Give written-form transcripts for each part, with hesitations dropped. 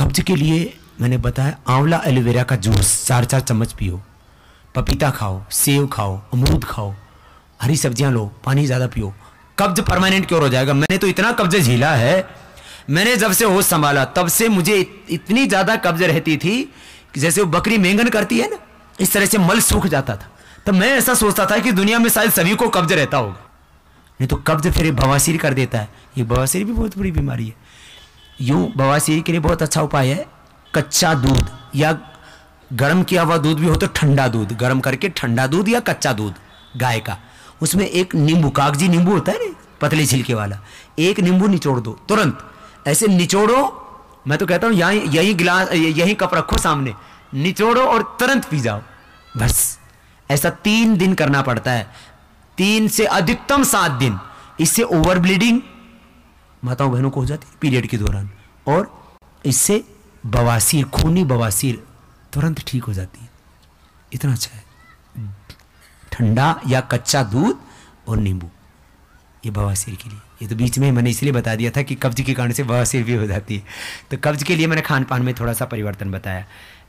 कब्ज के लिए मैंने बताया आंवला एलोवेरा का जूस 4-4 चम्मच पियो, पपीता खाओ, सेब खाओ, अमरूद खाओ, हरी सब्जियां लो, पानी ज़्यादा पियो, कब्ज परमानेंट क्योर हो जाएगा। मैंने तो इतना कब्ज झेला है, मैंने जब से होश संभाला तब से मुझे इतनी ज़्यादा कब्ज रहती थी कि जैसे वो बकरी मेंगन करती है ना, इस तरह से मल सूख जाता था। तब मैं ऐसा सोचता था कि दुनिया में शायद सभी को कब्ज रहता होगा। नहीं तो कब्ज फिर बवासीर कर देता है। ये बवासीर भी बहुत बड़ी बीमारी है। यूं बवासीर के लिए बहुत अच्छा उपाय है कच्चा दूध, या गर्म किया हुआ दूध भी हो तो ठंडा दूध, गर्म करके ठंडा दूध या कच्चा दूध गाय का, उसमें एक नींबू, कागजी नींबू होता है ना पतले छिलके वाला, एक नींबू निचोड़ दो, तुरंत ऐसे निचोड़ो। मैं तो कहता हूं यही गिलास, यही कप रखो सामने, निचोड़ो और तुरंत पी जाओ। बस ऐसा 3 दिन करना पड़ता है, 3 से अधिकतम 7 दिन। इससे ओवर ब्लीडिंग माताओं बहनों को हो जाती है पीरियड के दौरान, और इससे बवासीर, खूनी बवासीर तुरंत ठीक हो जाती है। इतना अच्छा है ठंडा या कच्चा दूध और नींबू, ये बवासीर के लिए। ये तो बीच में मैंने इसलिए बता दिया था कि कब्ज के कारण से बवासीर भी हो जाती है, तो कब्ज के लिए मैंने खान पान में थोड़ा सा परिवर्तन बताया।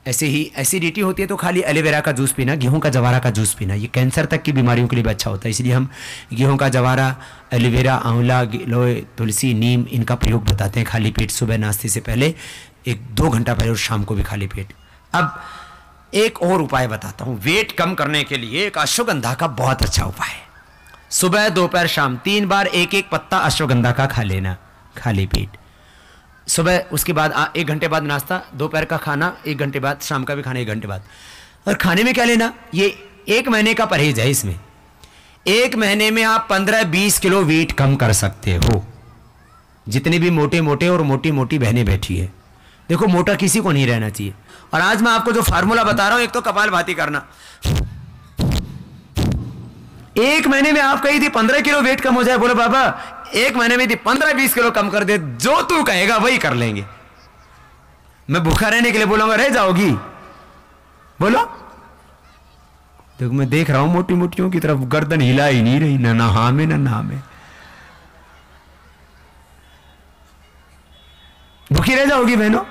ऐसे ही एसिडिटी होती है तो खाली एलोवेरा का जूस पीना, गेहूं का जवारा का जूस पीना, ये कैंसर तक की बीमारियों के लिए भी अच्छा होता है। इसलिए हम गेहूं का जवारा, एलोवेरा, आंवला, गिलोय, तुलसी, नीम, इनका प्रयोग बताते हैं खाली पेट, सुबह नाश्ते से पहले 1-2 घंटा पहले और शाम को भी खाली पेट। अब एक और उपाय बताता हूं वेट कम करने के लिए। एक अश्वगंधा का बहुत अच्छा उपाय है। सुबह, दोपहर, शाम 3 बार 1-1 पत्ता अश्वगंधा का खा लेना खाली पेट। सुबह, उसके बाद 1 घंटे बाद नाश्ता, दोपहर का खाना 1 घंटे बाद, शाम का भी खाना 1 घंटे बाद। और खाने में क्या लेना, ये 1 महीने का परहेज है। इसमें 1 महीने में आप 15-20 किलो वेट कम कर सकते हो। जितने भी मोटे मोटे और मोटी मोटी बहनें बैठी है, देखो मोटा किसी को नहीं रहना चाहिए। और आज मैं आपको जो फार्मूला बता रहा हूं, एक तो कपालभाति करना, 1 महीने में आप कही थी 15 किलो वेट कम हो जाए, बोलो बाबा 1 महीने में 15-20 किलो कम कर दे, जो तू कहेगा वही कर लेंगे। मैं भूखा रहने के लिए बोलूंगा, रह जाओगी? बोलो। देखो मैं देख रहा हूं मोटी मोटियों की तरफ, गर्दन हिला ही नहीं रही, ना नहा में ना नहा में। भूखी रह जाओगी बहनों?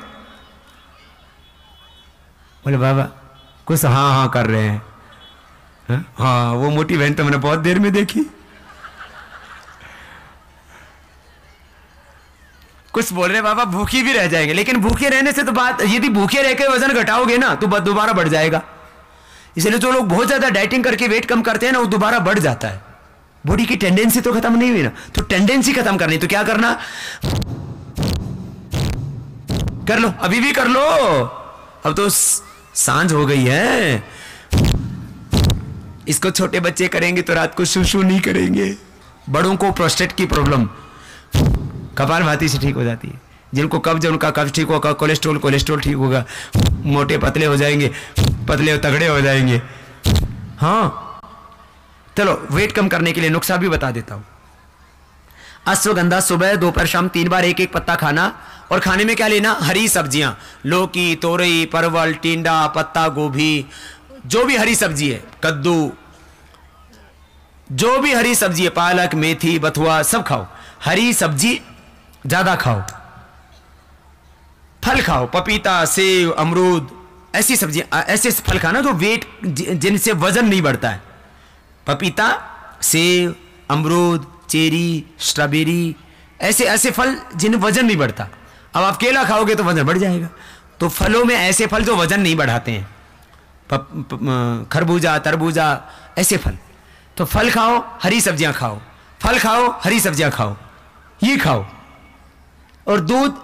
बोले बाबा कुछ हाँ हाँ कर रहे हैं। हाँ, वो मोटी बहन तो मैंने बहुत देर में देखी। कुछ बोल रहे बाबा भूखी भी रह जाएंगे, लेकिन भूखे रहने से तो बात, यदि भूखे रह के वजन घटाओगे ना तो दोबारा बढ़ जाएगा। इसलिए जो लोग बहुत ज्यादा डाइटिंग करके वेट कम करते हैं ना, वो दोबारा बढ़ जाता है। बॉडी की टेंडेंसी तो खत्म नहीं हुई ना, तो टेंडेंसी खत्म करनी तो क्या करना, कर लो, अभी भी कर लो। अब तो सांझ हो गई है। इसको छोटे बच्चे करेंगे तो रात को शू नहीं करेंगे। बड़ों को प्रोस्टेट की प्रॉब्लम कपालभाति से ठीक हो जाती है। जिनको कब्ज, उनका कब्ज ठीक होगा, कोलेस्ट्रॉल ठीक होगा, मोटे पतले हो जाएंगे, पतले तगड़े हो जाएंगे। हाँ चलो, वेट कम करने के लिए नुस्खा भी बता देता हूं। अश्वगंधा सुबह, दोपहर, शाम 3 बार 1-1 पत्ता खाना। और खाने में क्या लेना, हरी सब्जियां, लौकी, तोरई, परवल, टिंडा, पत्ता गोभी, जो भी हरी सब्जी है, कद्दू, जो भी हरी सब्जी है, पालक, मेथी, बथुआ, सब खाओ। हरी सब्जी ज्यादा खाओ। फल खाओ, पपीता, सेब, अमरूद, ऐसी सब्जियां, ऐसे फल खाना जो वेट, जिनसे वजन नहीं बढ़ता है। पपीता, सेब, अमरूद, चेरी, स्ट्रॉबेरी, ऐसे ऐसे फल जिन वजन नहीं बढ़ता। अब आप केला खाओगे तो वजन बढ़ जाएगा। तो फलों में ऐसे फल जो वजन नहीं बढ़ाते हैं, खरबूजा, तरबूजा, ऐसे फल। तो फल खाओ, हरी सब्जियां खाओ, फल खाओ, हरी सब्जियां खाओ, ये खाओ। और दूध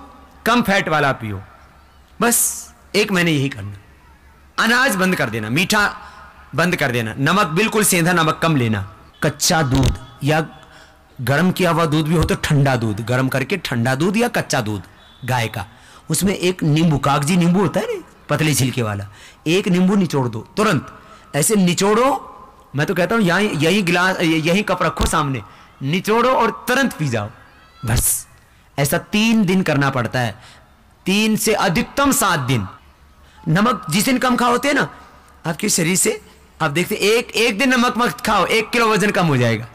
कम फैट वाला पियो। बस 1 महीने यही करना। अनाज बंद कर देना, मीठा बंद कर देना, नमक बिल्कुल सेंधा नमक कम लेना। कच्चा दूध या गर्म किया हुआ दूध भी हो तो ठंडा दूध, गर्म करके ठंडा दूध या कच्चा दूध गाय का, उसमें एक नींबू, कागजी नींबू होता है ना पतले छिलके वाला, 1 नींबू निचोड़ दो, तुरंत ऐसे निचोड़ो। मैं तो कहता हूं यही गिलास, यही कप रखो सामने, निचोड़ो और तुरंत पी जाओ। बस ऐसा 3 दिन करना पड़ता है, 3 से अधिकतम 7 दिन। नमक जिस दिन कम खाओते हैं ना आपके शरीर से, आप देखते एक दिन नमक मत खाओ, 1 किलो वजन कम हो जाएगा।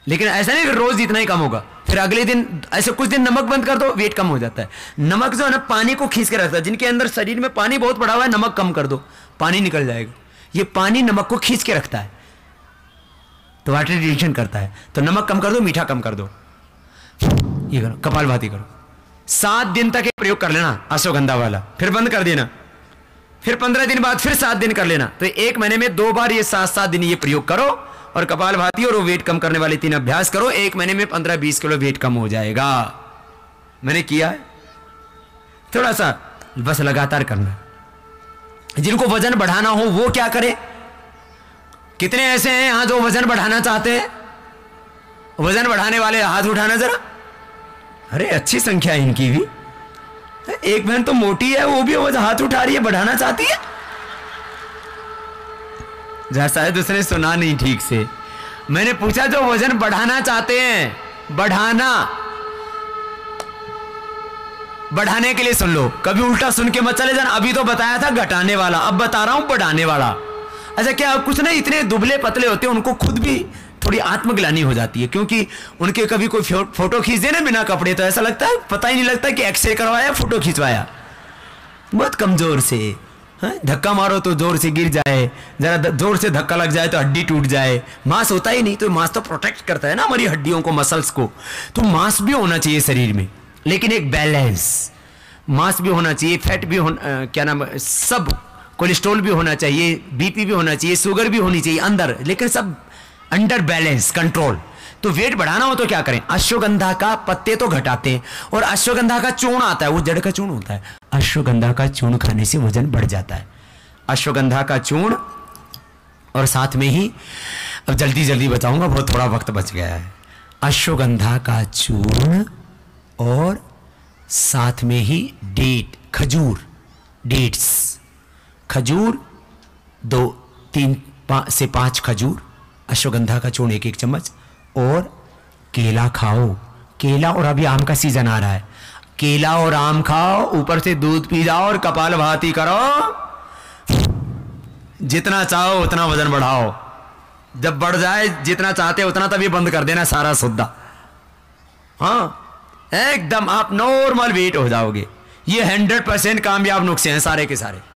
लेकिन ऐसा नहीं कि रोज इतना ही कम होगा, फिर अगले दिन ऐसे कुछ दिन नमक बंद कर दो, वेट कम हो जाता है। नमक जो है ना पानी को खींच के रखता है, जिनके अंदर शरीर में पानी बहुत पड़ा हुआ है, नमक कम कर दो, पानी निकल जाएगा। ये पानी नमक को खींच के रखता है, तो वाटर रिटेंशन करता है। तो नमक कम कर दो, मीठा कम कर दो, ये करो, कपालभाति करो। 7 दिन तक ये प्रयोग कर लेना अश्वगंधा वाला, फिर बंद कर देना। फिर 15 दिन बाद फिर 7 दिन कर लेना। तो 1 महीने में 2 बार ये 7-7 दिन ये प्रयोग करो, और कपालभाति और वेट कम करने वाले 3 अभ्यास करो। 1 महीने में 15-20 किलो वेट कम हो जाएगा। मैंने किया है, थोड़ा सा बस लगातार करना। जिनको वजन बढ़ाना हो वो क्या करे? कितने ऐसे हैं यहां जो वजन बढ़ाना चाहते हैं? वजन बढ़ाने वाले हाथ उठाना जरा। अरे अच्छी संख्या है इनकी भी। एक बहन तो मोटी है, वो भी हाथ उठा रही है, बढ़ाना चाहती है। जरा शायद उसने सुना नहीं ठीक से। मैंने पूछा जो वजन बढ़ाना चाहते हैं, बढ़ाने के लिए सुन लो, कभी उल्टा सुन के मत चले जाना। अभी तो बताया था घटाने वाला, अब बता रहा हूं बढ़ाने वाला। अच्छा क्या कुछ नहीं, इतने दुबले पतले होते हैं, उनको खुद भी थोड़ी आत्मग्लानि हो जाती है, क्योंकि उनके कभी कोई फोटो खींच दे ना बिना कपड़े, तो ऐसा लगता है पता ही नहीं लगता कि एक्सरे करवाया फोटो खिंचवाया। बहुत कमजोर से धक्का मारो तो जोर से गिर जाए, जरा जोर से धक्का लग जाए तो हड्डी टूट जाए। मांस होता ही नहीं, तो मांस तो प्रोटेक्ट करता है ना हमारी हड्डियों को, मसल्स को। तो मांस भी होना चाहिए शरीर में, लेकिन एक बैलेंस। मांस भी होना चाहिए, फैट भी होना, क्या नाम, सब, कोलेस्ट्रॉल भी होना चाहिए, बीपी भी होना चाहिए, शुगर भी होनी चाहिए अंदर, लेकिन सब अंडर बैलेंस, कंट्रोल। तो वेट बढ़ाना हो तो क्या करें? अश्वगंधा का पत्ते तो घटाते हैं, और अश्वगंधा का चूर्ण आता है, वो जड़ का चूर्ण होता है। अश्वगंधा का चूर्ण खाने से वजन बढ़ जाता है। अश्वगंधा का चूर्ण, और साथ में ही, अब जल्दी जल्दी बताऊंगा, बहुत थोड़ा वक्त बच गया है। अश्वगंधा का चूर्ण और साथ में ही खजूर, डेट्स, खजूर 2-3 से 5 खजूर, अश्वगंधा का चूर्ण 1-1 चम्मच, और केला खाओ। केला, और अभी आम का सीजन आ रहा है, केला और आम खाओ, ऊपर से दूध पी जाओ और कपालभाति करो। जितना चाहो उतना वजन बढ़ाओ, जब बढ़ जाए जितना चाहते उतना तभी बंद कर देना सारा सौदा। हाँ, एकदम आप नॉर्मल वेट हो जाओगे। ये 100% कामयाब नुस्खे हैं सारे के सारे।